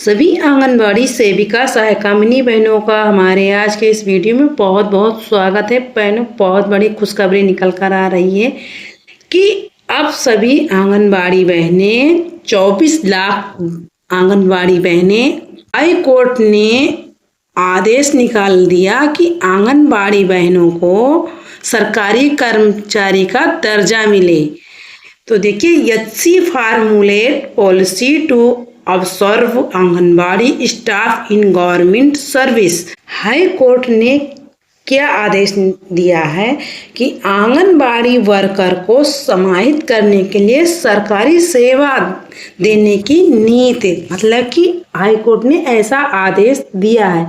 सभी आंगनबाड़ी सेविका सहायिका मिनी बहनों का हमारे आज के इस वीडियो में बहुत बहुत स्वागत है। बहनों, बहुत बड़ी खुशखबरी निकल कर आ रही है कि अब सभी आंगनबाड़ी बहनें 24 लाख आंगनबाड़ी बहनें, हाई कोर्ट ने आदेश निकाल दिया कि आंगनबाड़ी बहनों को सरकारी कर्मचारी का दर्जा मिले। तो देखिए, HC formulate policy to observe anganwadi staff in government service. High court ने क्या आदेश दिया है कि आंगनबाड़ी वर्कर को समाहित करने के लिए सरकारी सेवा देने की नीति, मतलब कि हाई कोर्ट ने ऐसा आदेश दिया है।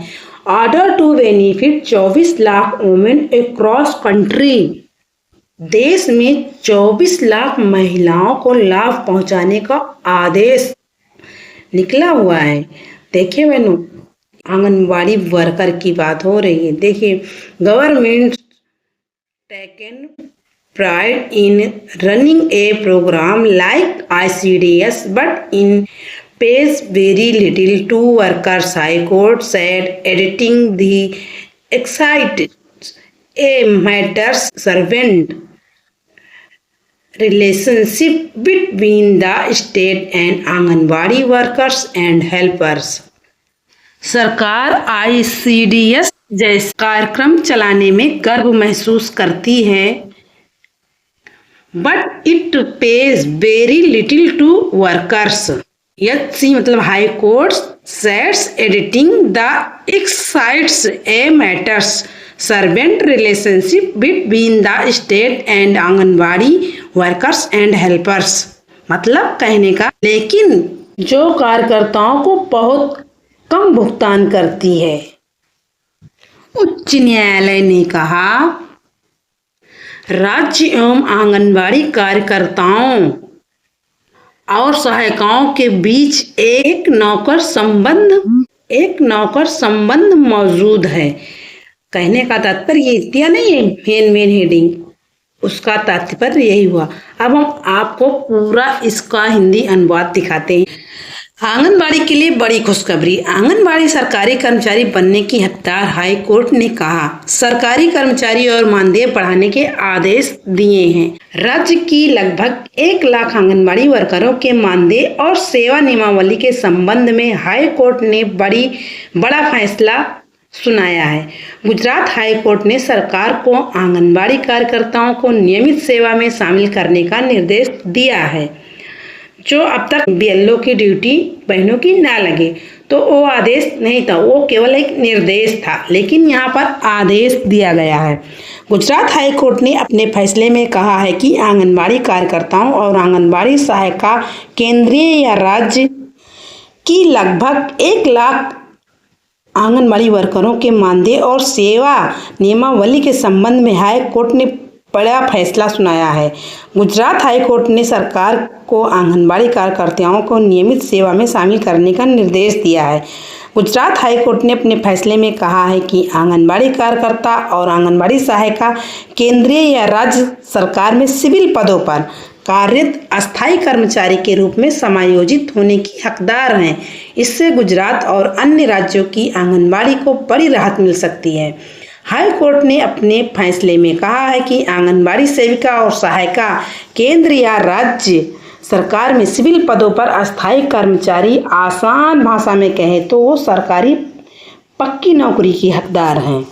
Order to benefit 24 lakh women across country. देश में 24 लाख महिलाओं को लाभ पहुंचाने का आदेश निकला हुआ है। देखिए बहनों, आंगनबाड़ी वर्कर की बात हो रही है। देखिए, government taken pride in running a program like ICDS but in pays very little to workers. High Court said editing the excited a matters servant relationship between the state and anganwadi workers and helpers। सरकार ICDS जैसे कार्यक्रम चलाने में गर्व महसूस करती है, but it pays very little to workers. HC मतलब high court sets editing the excites a matters servant relationship between the state and anganwadi workers and helpers. मतलब कहने का, लेकिन जो कार्यकर्ताओं को बहुत कम भुगतान करती है। उच्च न्यायालय ने कहा, राज्य एवं आंगनबाड़ी कार्यकर्ताओं और सहायिकाओं के बीच एक नौकर संबंध मौजूद है। कहने का तात्पर्य ये दिया नहीं है मेन हेडिंग, उसका तात्पर्य यही हुआ। अब हम आपको पूरा इसका हिंदी अनुवाद दिखाते हैं। आंगनबाड़ी के लिए बड़ी खुशखबरी, आंगनबाड़ी सरकारी कर्मचारी बनने की हकदार। हाई कोर्ट ने कहा, सरकारी कर्मचारी और मानदेय बढ़ाने के आदेश दिए हैं। राज्य की लगभग 1 लाख आंगनबाड़ी वर्करों के मानदेय और सेवा नियमावली के संबंध में हाई कोर्ट ने बड़ा फैसला सुनाया है। गुजरात हाई कोर्ट ने सरकार को आंगनबाड़ी कार्यकर्ताओं को नियमित सेवा में शामिल करने का निर्देश दिया है। जो अब तक BLO की ड्यूटी बहनों की ना लगे, तो वो आदेश नहीं था, वो केवल एक निर्देश था, लेकिन यहाँ पर आदेश दिया गया है। गुजरात हाई कोर्ट ने अपने फैसले में कहा है कि आंगनबाड़ी कार्यकर्ताओं और आंगनबाड़ी सहायिका केंद्रीय या राज्य की लगभग 1 लाख आंगनबाड़ी वर्करों के मानदेय और सेवा नियमावली के संबंध में हाई कोर्ट ने बड़ा फैसला सुनाया है। गुजरात हाई कोर्ट ने सरकार को आंगनबाड़ी कार्यकर्ताओं को नियमित सेवा में शामिल करने का निर्देश दिया है। गुजरात हाई कोर्ट ने अपने फैसले में कहा है कि आंगनबाड़ी कार्यकर्ता और आंगनबाड़ी सहायिका केंद्रीय या राज्य सरकार में सिविल पदों पर कार्यरत अस्थायी कर्मचारी के रूप में समायोजित होने की हकदार हैं। इससे गुजरात और अन्य राज्यों की आंगनबाड़ी को बड़ी राहत मिल सकती है। हाई कोर्ट ने अपने फैसले में कहा है कि आंगनबाड़ी सेविका और सहायिका केंद्र या राज्य सरकार में सिविल पदों पर अस्थायी कर्मचारी, आसान भाषा में कहे तो वो सरकारी पक्की नौकरी की हकदार हैं।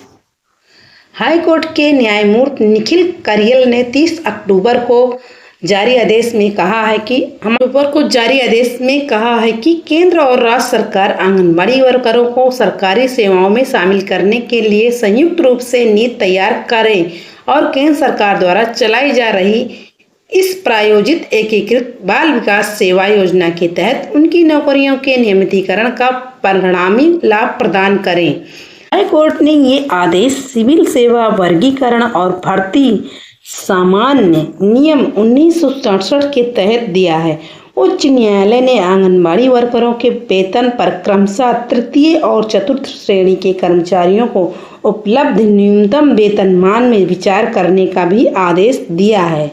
हाई कोर्ट के न्यायमूर्ति निखिल करियल ने 30 अक्टूबर को जारी आदेश में कहा है कि केंद्र और राज्य सरकार आंगनबाड़ी वर्करों को सरकारी सेवाओं में शामिल करने के लिए संयुक्त रूप से नीति तैयार करें और केंद्र सरकार द्वारा चलाई जा रही इस प्रायोजित एकीकृत बाल विकास सेवा योजना के तहत उनकी नौकरियों के नियमितीकरण का परिणामी लाभ प्रदान करें। हाई कोर्ट ने ये आदेश सिविल सेवा वर्गीकरण और भर्ती सामान्य नियम 1967 के तहत दिया है। उच्च न्यायालय ने आंगनबाड़ी वर्करों के वेतन पर क्रमशः तृतीय और चतुर्थ श्रेणी के कर्मचारियों को उपलब्ध न्यूनतम वेतनमान में विचार करने का भी आदेश दिया है।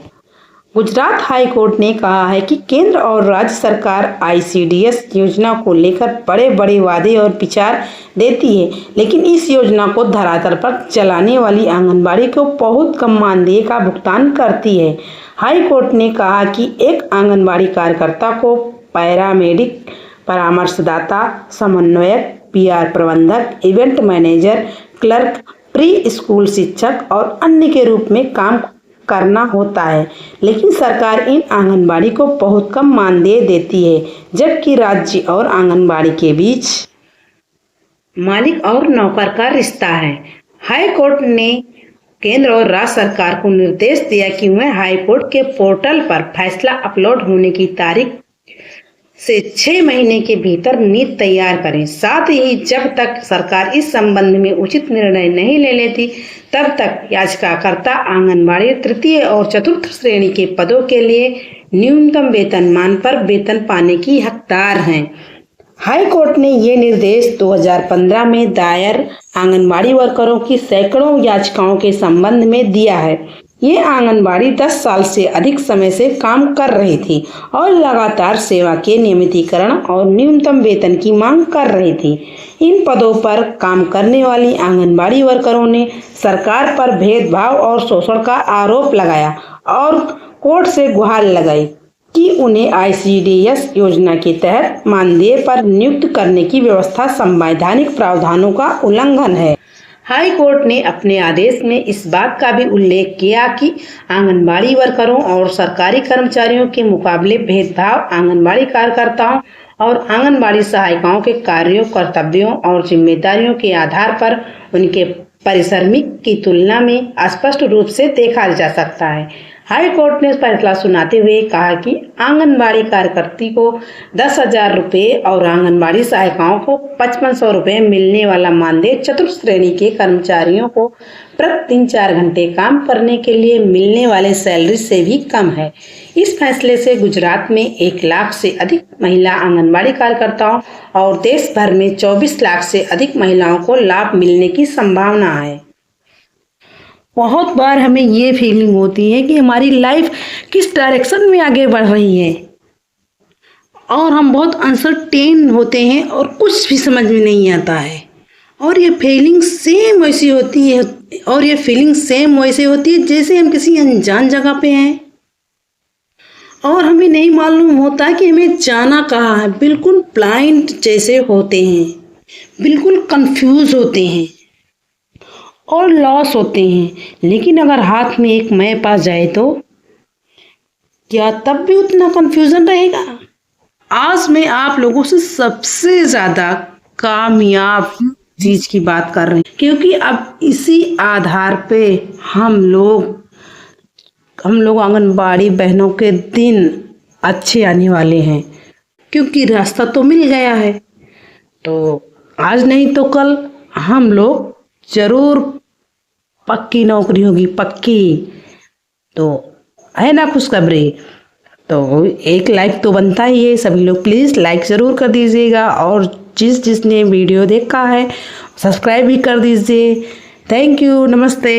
गुजरात हाई कोर्ट ने कहा है कि केंद्र और राज्य सरकार ICDS योजना को लेकर बड़े बड़े वादे और विचार देती है, लेकिन इस योजना को धरातल पर चलाने वाली आंगनबाड़ी को बहुत कम मानदेय का भुगतान करती है। हाई कोर्ट ने कहा कि एक आंगनबाड़ी कार्यकर्ता को पैरामेडिक, परामर्शदाता, समन्वयक, PR प्रबंधक, event manager, clerk, pre school शिक्षक और अन्य के रूप में काम करना होता है, लेकिन सरकार इन आंगनबाड़ी को बहुत कम मानदेय देती है, जबकि राज्य और आंगनबाड़ी के बीच मालिक और नौकर का रिश्ता है। हाई कोर्ट ने केंद्र और राज्य सरकार को निर्देश दिया कि वह हाई कोर्ट के पोर्टल पर फैसला अपलोड होने की तारीख से 6 महीने के भीतर नीति तैयार करें। साथ ही जब तक सरकार इस संबंध में उचित निर्णय नहीं ले लेती, तब तक याचिकाकर्ता आंगनबाड़ी तृतीय और चतुर्थ श्रेणी के पदों के लिए न्यूनतम वेतनमान पर वेतन पाने की हकदार हैं। हाई कोर्ट ने ये निर्देश 2015 में दायर आंगनबाड़ी वर्करों की सैकड़ों याचिकाओं के संबंध में दिया है। ये आंगनबाड़ी 10 साल से अधिक समय से काम कर रही थी और लगातार सेवा के नियमितीकरण और न्यूनतम वेतन की मांग कर रही थी। इन पदों पर काम करने वाली आंगनबाड़ी वर्करों ने सरकार पर भेदभाव और शोषण का आरोप लगाया और कोर्ट से गुहार लगाई कि उन्हें ICDS योजना के तहत मानदेय पर नियुक्त करने की व्यवस्था संवैधानिक प्रावधानों का उल्लंघन है। हाई कोर्ट ने अपने आदेश में इस बात का भी उल्लेख किया कि आंगनबाड़ी वर्करों और सरकारी कर्मचारियों के मुकाबले भेदभाव आंगनबाड़ी कार्यकर्ताओं और आंगनबाड़ी सहायिकाओं के कार्यों, कर्तव्यों और जिम्मेदारियों के आधार पर उनके पारिश्रमिक की तुलना में स्पष्ट रूप से देखा जा सकता है। हाई कोर्ट ने फैसला सुनाते हुए कहा कि आंगनबाड़ी कार्यकर्ती को 10,000 रुपये और आंगनबाड़ी सहायिकाओं को 5500 रुपये मिलने वाला मानदेय चतुर्थ श्रेणी के कर्मचारियों को प्रति 3-4 घंटे काम करने के लिए मिलने वाले सैलरी से भी कम है। इस फैसले से गुजरात में 1 लाख से अधिक महिला आंगनबाड़ी कार्यकर्ताओं और देश भर में 24 लाख से अधिक महिलाओं को लाभ मिलने की संभावना है। बहुत बार हमें ये फीलिंग होती है कि हमारी लाइफ किस डायरेक्शन में आगे बढ़ रही है और हम बहुत अनसर्टेन होते हैं और कुछ भी समझ में नहीं आता है, और ये फीलिंग सेम वैसी होती है जैसे हम किसी अनजान जगह पे हैं और हमें नहीं मालूम होता कि हमें जाना कहाँ है। बिल्कुल ब्लाइंड जैसे होते हैं, बिल्कुल कंफ्यूज होते हैं और लॉस होते हैं। लेकिन अगर हाथ में एक मैप आ जाए तो क्या तब भी उतना कंफ्यूजन रहेगा? आज मैं आप लोगों से सबसे ज़्यादा कामयाब चीज की बात कर रहे हैं, क्योंकि अब इसी आधार पे हम लोग आंगनबाड़ी बहनों के दिन अच्छे आने वाले हैं, क्योंकि रास्ता तो मिल गया है। तो आज नहीं तो कल हम लोग जरूर पक्की नौकरी होगी, पक्की। तो है ना खुशखबरी? तो एक लाइक तो बनता ही है। सभी लोग प्लीज़ लाइक ज़रूर कर दीजिएगा और जिसने वीडियो देखा है सब्सक्राइब भी कर दीजिए। थैंक यू, नमस्ते।